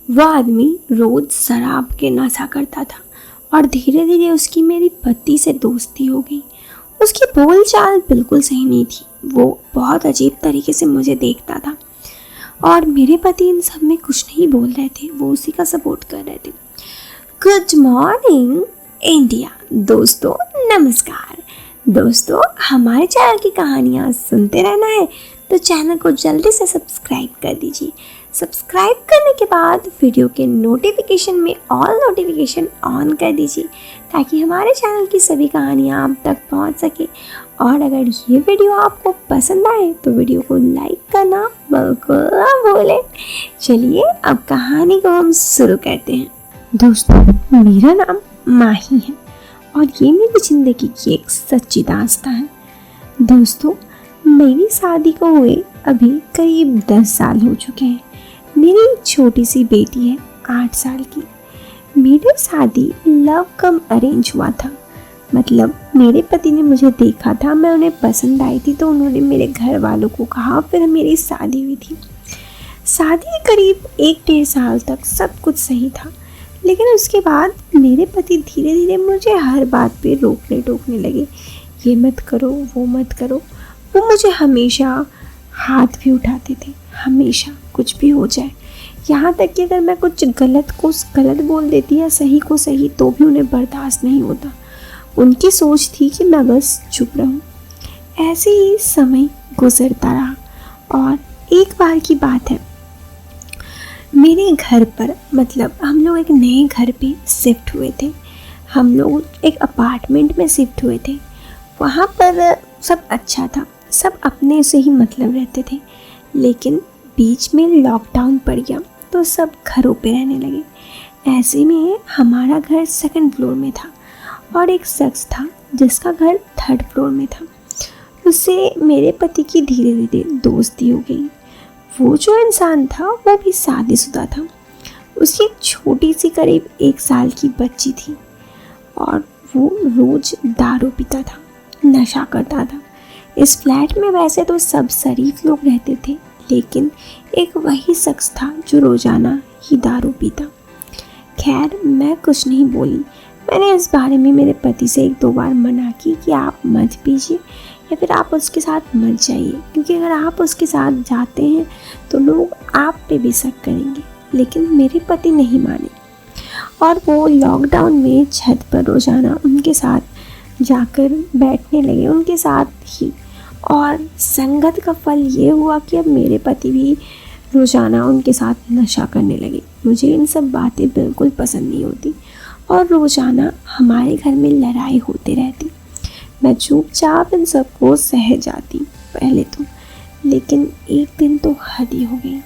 वह आदमी रोज शराब के नशा करता था और धीरे धीरे उसकी मेरी पति से दोस्ती हो गई। उसकी बोलचाल बिल्कुल सही नहीं थी। वो बहुत अजीब तरीके से मुझे देखता था और मेरे पति इन सब में कुछ नहीं बोल रहे थे, वो उसी का सपोर्ट कर रहे थे। गुड मॉर्निंग इंडिया दोस्तों, नमस्कार दोस्तों। हमारे चैनल की कहानियाँ सुनते रहना है तो चैनल को जल्दी से सब्सक्राइब कर दीजिए। सब्सक्राइब करने के बाद वीडियो के नोटिफिकेशन में ऑल नोटिफिकेशन ऑन कर दीजिए ताकि हमारे चैनल की सभी कहानियाँ आप तक पहुंच सके। और अगर ये वीडियो आपको पसंद आए तो वीडियो को लाइक करना बिल्कुल ना भूलें। चलिए अब कहानी को हम शुरू करते हैं। दोस्तों, मेरा नाम माही है और ये मेरी ज़िंदगी की एक सच्ची दास्तां है। दोस्तों, मेरी शादी को हुए अभी करीब 10 साल हो चुके हैं। मेरी छोटी सी बेटी है 8 साल की। मेरी शादी लव कम अरेंज हुआ था। मतलब मेरे पति ने मुझे देखा था, मैं उन्हें पसंद आई थी तो उन्होंने मेरे घर वालों को कहा, फिर मेरी शादी हुई थी। शादी के करीब 1-1.5 साल तक सब कुछ सही था, लेकिन उसके बाद मेरे पति धीरे धीरे मुझे हर बात पे रोकने टोकने लगे। ये मत करो, वो मत करो। वो मुझे हमेशा हाथ भी उठाते थे, हमेशा कुछ भी हो जाए। यहाँ तक कि अगर मैं कुछ गलत को गलत बोल देती या सही को सही तो भी उन्हें बर्दाश्त नहीं होता। उनकी सोच थी कि मैं बस चुप रहूँ। ऐसे ही समय गुजरता रहा और एक बार की बात है, मेरे घर पर, मतलब हम लोग एक नए घर पे शिफ्ट हुए थे। हम लोग एक अपार्टमेंट में शिफ्ट हुए थे। वहाँ पर सब अच्छा था, सब अपने से ही मतलब रहते थे। लेकिन बीच में लॉकडाउन पड़ गया तो सब घरों पे रहने लगे। ऐसे में हमारा घर 2nd फ्लोर में था और एक शख्स था जिसका घर 3rd फ्लोर में था। उससे मेरे पति की धीरे धीरे दोस्ती हो गई। वो जो इंसान था वो भी शादीशुदा था। उसकी एक छोटी सी करीब 1 साल की बच्ची थी और वो रोज दारू पीता था, नशा करता था। इस फ्लैट में वैसे तो सब शरीफ लोग रहते थे, लेकिन एक वही शख्स था जो रोजाना ही दारू पीता। खैर, मैं कुछ नहीं बोली। मैंने इस बारे में मेरे पति से 1-2 बार मना की कि आप मत पीजिए या फिर आप उसके साथ मत जाइए, क्योंकि अगर आप उसके साथ जाते हैं तो लोग आप पे भी शक करेंगे। लेकिन मेरे पति नहीं माने और वो लॉकडाउन में छत पर रोजाना उनके साथ जाकर बैठने लगे, उनके साथ ही। और संगत का फल ये हुआ कि अब मेरे पति भी रोजाना उनके साथ नशा करने लगे। मुझे इन सब बातें बिल्कुल पसंद नहीं होती और रोजाना हमारे घर में लड़ाई होते रहती। मैं चुपचाप इन सबको सह जाती पहले तो, लेकिन एक दिन तो हद ही हो गई।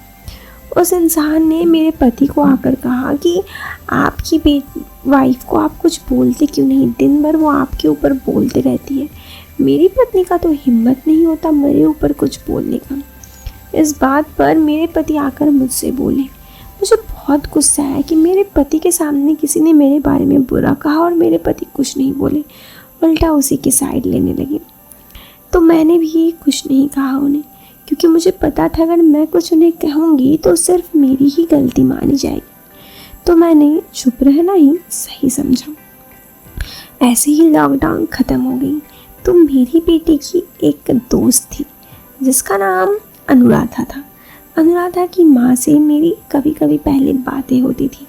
उस इंसान ने मेरे पति को आकर कहा कि आपकी वाइफ को आप कुछ बोलते क्यों नहीं, दिन भर वो आपके ऊपर बोलते रहती है। मेरी पत्नी का तो हिम्मत नहीं होता मेरे ऊपर कुछ बोलने का। इस बात पर मेरे पति आकर मुझसे बोले। मुझे बहुत गुस्सा आया कि मेरे पति के सामने किसी ने मेरे बारे में बुरा कहा और मेरे पति कुछ नहीं बोले, उल्टा उसी की साइड लेने लगे। तो मैंने भी कुछ नहीं कहा उन्हें, क्योंकि मुझे पता था अगर मैं कुछ उन्हें कहूँगी तो सिर्फ मेरी ही गलती मानी जाएगी। तो मैंने चुप रहना ही सही समझा। ऐसे ही लॉकडाउन ख़त्म हो गई तो मेरी बेटी की एक दोस्त थी जिसका नाम अनुराधा था। अनुराधा की माँ से मेरी कभी कभी पहले बातें होती थी।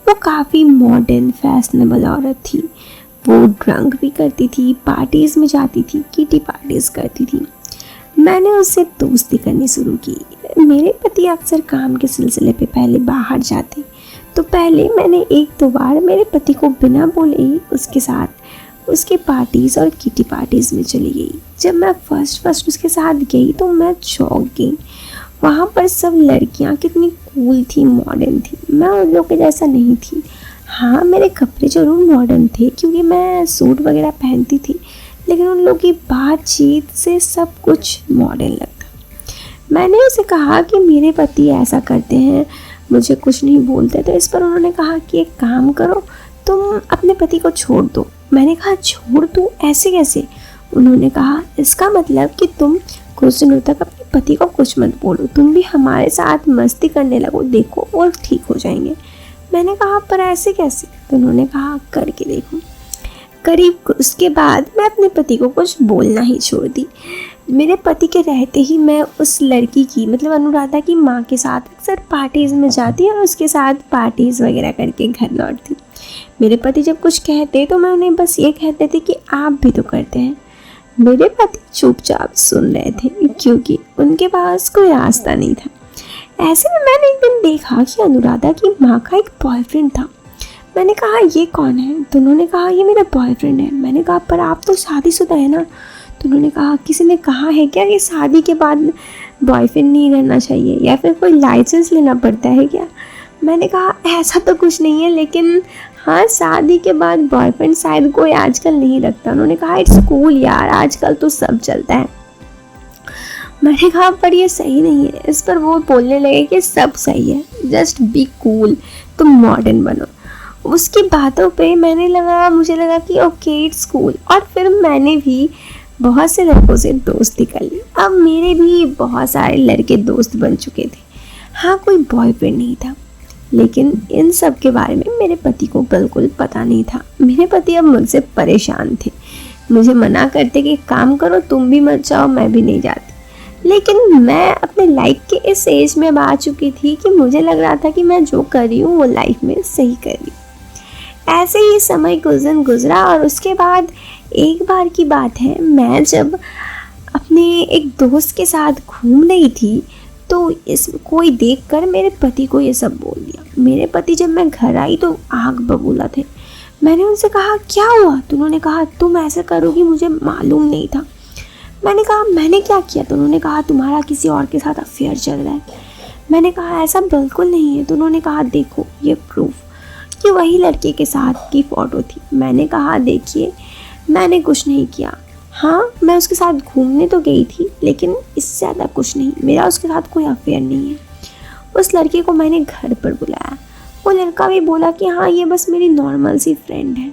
वो काफ़ी मॉडर्न फैशनेबल औरत थी। वो ड्रंक भी करती थी, पार्टीज़ में जाती थी, किटी पार्टीज़ करती थी। मैंने उससे दोस्ती करनी शुरू की। मेरे पति अक्सर काम के सिलसिले पे पहले बाहर जाते, तो पहले मैंने 1-2 बार मेरे पति को बिना बोले ही उसके साथ उसके पार्टीज़ और किटी पार्टीज़ में चली गई। जब मैं फर्स्ट उसके साथ गई तो मैं चौंक गई। वहाँ पर सब लड़कियाँ कितनी कूल थी, मॉडर्न थी। मैं उन लोगों के जैसा नहीं थी। हाँ, मेरे कपड़े जरूर मॉडर्न थे क्योंकि मैं सूट वगैरह पहनती थी, लेकिन उन लोगों की बातचीत से सब कुछ मॉडर्न लगता। मैंने उसे कहा कि मेरे पति ऐसा करते हैं, मुझे कुछ नहीं बोलते। तो इस पर उन्होंने कहा कि एक काम करो, तुम अपने पति को छोड़ दो। मैंने कहा छोड़ दूँ, ऐसे कैसे? उन्होंने कहा इसका मतलब कि तुम कुछ दिनों तक अपने पति को कुछ मत बोलो, तुम भी हमारे साथ मस्ती करने लगो, देखो वो ठीक हो जाएंगे। मैंने कहा पर ऐसे कैसे? तो उन्होंने कहा करके देखो। करीब उसके बाद मैं अपने पति को कुछ बोलना ही छोड़ दी। मेरे पति के रहते ही मैं उस लड़की की मतलब अनुराधा की माँ के साथ अक्सर पार्टीज़ में जाती और उसके साथ पार्टीज़ वगैरह करके घर लौटती। मेरे पति जब कुछ कहते तो मैं उन्हें बस ये कहते थे कि आप भी तो करते हैं। मेरे पति चुपचाप सुन रहे थे क्योंकि उनके पास कोई रास्ता नहीं था। ऐसे में मैंने एक दिन देखा कि अनुराधा की माँ का एक बॉयफ्रेंड था। मैंने कहा ये कौन है? तो उन्होंने कहा ये मेरा बॉयफ्रेंड है। मैंने कहा पर आप तो शादीशुदा है ना? तो उन्होंने कहा किसी ने कहा है क्या कि शादी के बाद बॉयफ्रेंड नहीं रहना चाहिए या फिर कोई लाइसेंस लेना पड़ता है क्या? मैंने कहा ऐसा तो कुछ नहीं है, लेकिन हाँ शादी के बाद बॉयफ्रेंड शायद कोई आजकल नहीं रखता। उन्होंने कहा इट्स कूल यार, आजकल तो सब चलता है। मैंने कहा पर ये सही नहीं है। इस पर वो बोलने लगे कि सब सही है, जस्ट बी कूल, तुम मॉडर्न बनो। उसकी बातों पे मुझे लगा कि ओके इट्स कूल। और फिर मैंने भी बहुत से लड़कों से दोस्ती कर ली। अब मेरे भी बहुत सारे लड़के दोस्त बन चुके थे। हाँ कोई बॉयफ्रेंड नहीं था, लेकिन इन सब के बारे में मेरे पति को बिल्कुल पता नहीं था। मेरे पति अब मुझसे परेशान थे, मुझे मना करते कि काम करो, तुम भी मत जाओ, मैं भी नहीं जाती। लेकिन मैं अपने लाइफ के इस एज में अब आ चुकी थी कि मुझे लग रहा था कि मैं जो कर रही हूँ वो लाइफ में सही कर रही हूँ। ऐसे ही समय गुजरा और उसके बाद एक बार की बात है, मैं जब अपने एक दोस्त के साथ घूम रही थी तो कोई देखकर मेरे पति को ये सब बोल दिया। मेरे पति जब मैं घर आई तो आग बबूला थे। मैंने उनसे कहा क्या हुआ? तो उन्होंने कहा तुम ऐसे करोगी मुझे मालूम नहीं था। मैंने कहा मैंने क्या किया? तो उन्होंने कहा तुम्हारा किसी और के साथ अफेयर चल रहा है। मैंने कहा ऐसा बिल्कुल नहीं है। तो उन्होंने कहा देखो ये प्रूफ कि वही लड़के के साथ की फ़ोटो थी। मैंने कहा देखिए मैंने कुछ नहीं किया, हाँ मैं उसके साथ घूमने तो गई थी लेकिन इससे ज़्यादा कुछ नहीं, मेरा उसके साथ कोई अफेयर नहीं है। उस लड़के को मैंने घर पर बुलाया, वो लड़का भी बोला कि हाँ ये बस मेरी नॉर्मल सी फ्रेंड है।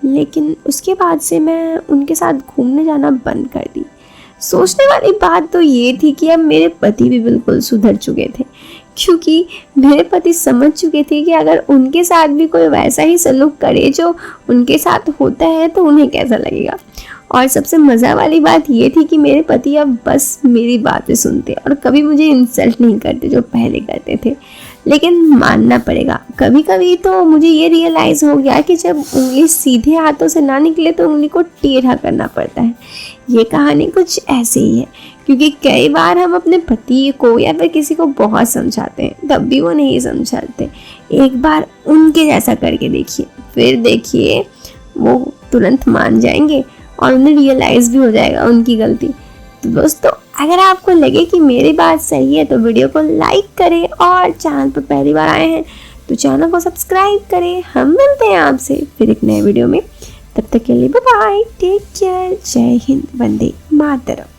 लेकिन उसके बाद से मैं उनके साथ घूमने जाना बंद कर दी। सोचने वाली बात तो ये थी कि अब मेरे पति भी बिल्कुल सुधर चुके थे, क्योंकि मेरे पति समझ चुके थे कि अगर उनके साथ भी कोई वैसा ही सलूक करे जो उनके साथ होता है तो उन्हें कैसा लगेगा। और सबसे मज़ा वाली बात ये थी कि मेरे पति अब बस मेरी बातें सुनते और कभी मुझे इंसल्ट नहीं करते जो पहले करते थे। लेकिन मानना पड़ेगा कभी कभी तो मुझे ये रियलाइज़ हो गया कि जब उंगली सीधे हाथों से ना निकले तो उंगली को टेढ़ा करना पड़ता है। ये कहानी कुछ ऐसे ही है, क्योंकि कई बार हम अपने पति को या फिर किसी को बहुत समझाते हैं तब भी वो नहीं समझाते। एक बार उनके जैसा करके देखिए, फिर देखिए वो तुरंत मान जाएंगे और उन्हें रियलाइज़ भी हो जाएगा उनकी गलती। तो दोस्तों अगर आपको लगे कि मेरी बात सही है तो वीडियो को लाइक करें और चैनल पर पहली बार आए हैं तो चैनल को सब्सक्राइब करें। हम मिलते हैं आपसे फिर एक नए वीडियो में, तब तक के लिए बाय बाय, टेक केयर, जय हिंद, वंदे मातरम।